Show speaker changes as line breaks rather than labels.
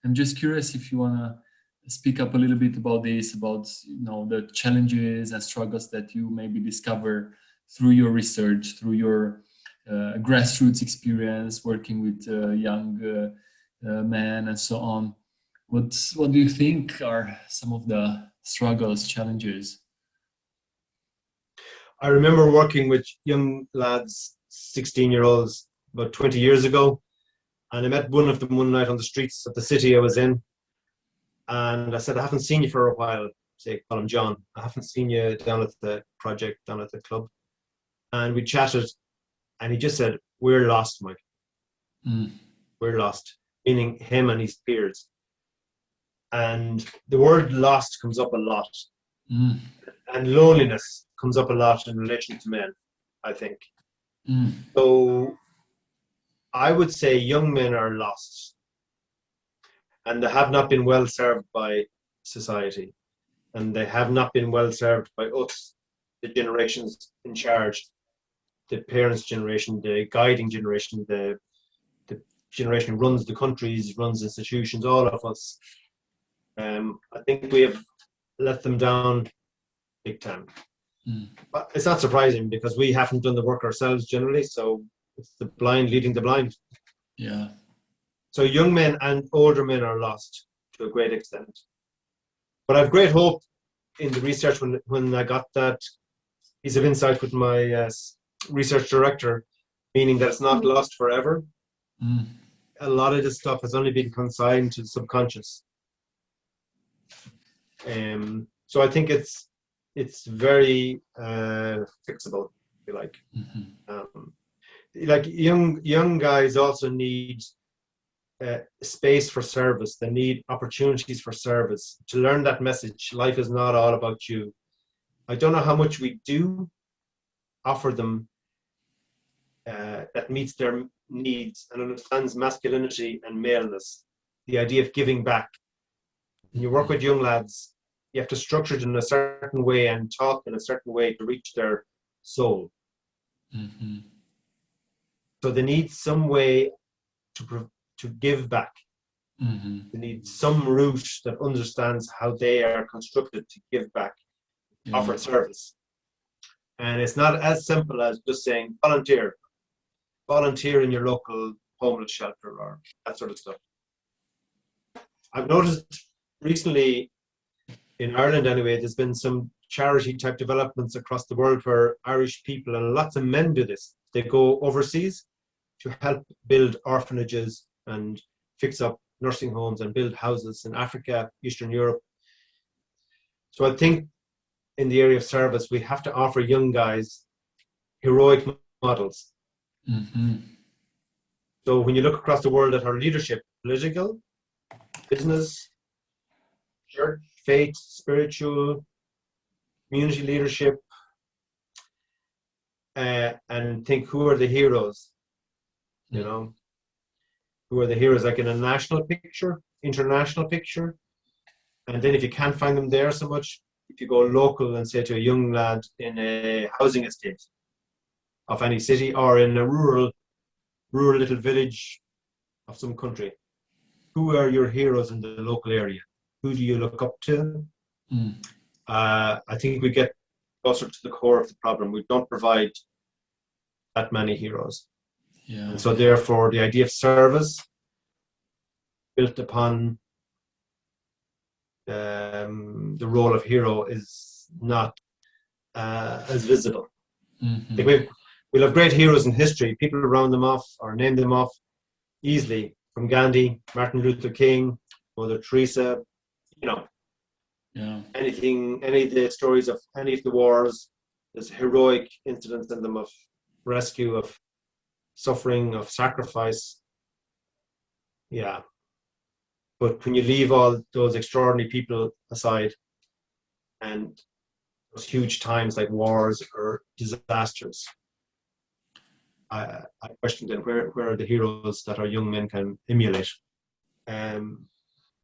I'm just curious if you want to speak up a little bit about this, about the challenges and struggles that you maybe discover through your research, through your grassroots experience, working with young men and so on. What do you think are some of the struggles, challenges?
I remember working with young lads, 16-year-olds, about 20 years ago, and I met one of them one night on the streets of the city I was in, and I said, I haven't seen you for a while. Say, call him John. I haven't seen you down at the project, down at the club. And we chatted, and he just said, we're lost, Mike. We're lost, meaning him and his peers. And the word lost comes up a lot. And loneliness comes up a lot in relation to men, I think. So I would say young men are lost, and they have not been well served by society, and they have not been well served by us, the generations in charge, the parents' generation, the guiding generation, the generation who runs the countries, runs institutions, all of us. I think we have let them down big time. But it's not surprising because we haven't done the work ourselves generally, so it's the blind leading the blind.
Yeah.
So young men and older men are lost to a great extent. But I have great hope in the research when I got that piece of insight with my research director, meaning that it's not lost forever. A lot of this stuff has only been consigned to the subconscious. So I think it's very fixable, if you like. Like young guys also need space for service. They need opportunities for service to learn that message. Life is not all about you. I don't know how much we do offer them that meets their needs and understands masculinity and maleness. The idea of giving back. When you work with young lads, you have to structure it in a certain way and talk in a certain way to reach their soul. So they need some way to give back. They need some route that understands how they are constructed to give back, offer service. And it's not as simple as just saying volunteer in your local homeless shelter or that sort of stuff. I've noticed recently in Ireland anyway, there's been some charity type developments across the world where Irish people, and lots of men do this, they go overseas to help build orphanages and fix up nursing homes and build houses in Africa, Eastern Europe. So I think in the area of service, we have to offer young guys heroic models. So when you look across the world at our leadership, political, business, church, faith, spiritual, community leadership, and think who are the heroes, who are the heroes, like in a national picture, international picture. And then if you can't find them there so much, if you go local and say to a young lad in a housing estate of any city or in a rural little village of some country, who are your heroes in the local area? Who do you look up to? I think we get closer to the core of the problem. We don't provide that many heroes. And so therefore the idea of service built upon the role of hero is not as visible. I think we'll have great heroes in history. People round them off or name them off easily, from Gandhi, Martin Luther King, Mother Teresa, any of the stories of any of the wars, there's heroic incidents in them of rescue, of suffering, of sacrifice. But when you leave all those extraordinary people aside and those huge times like wars or disasters, I question then where are the heroes that our young men can emulate?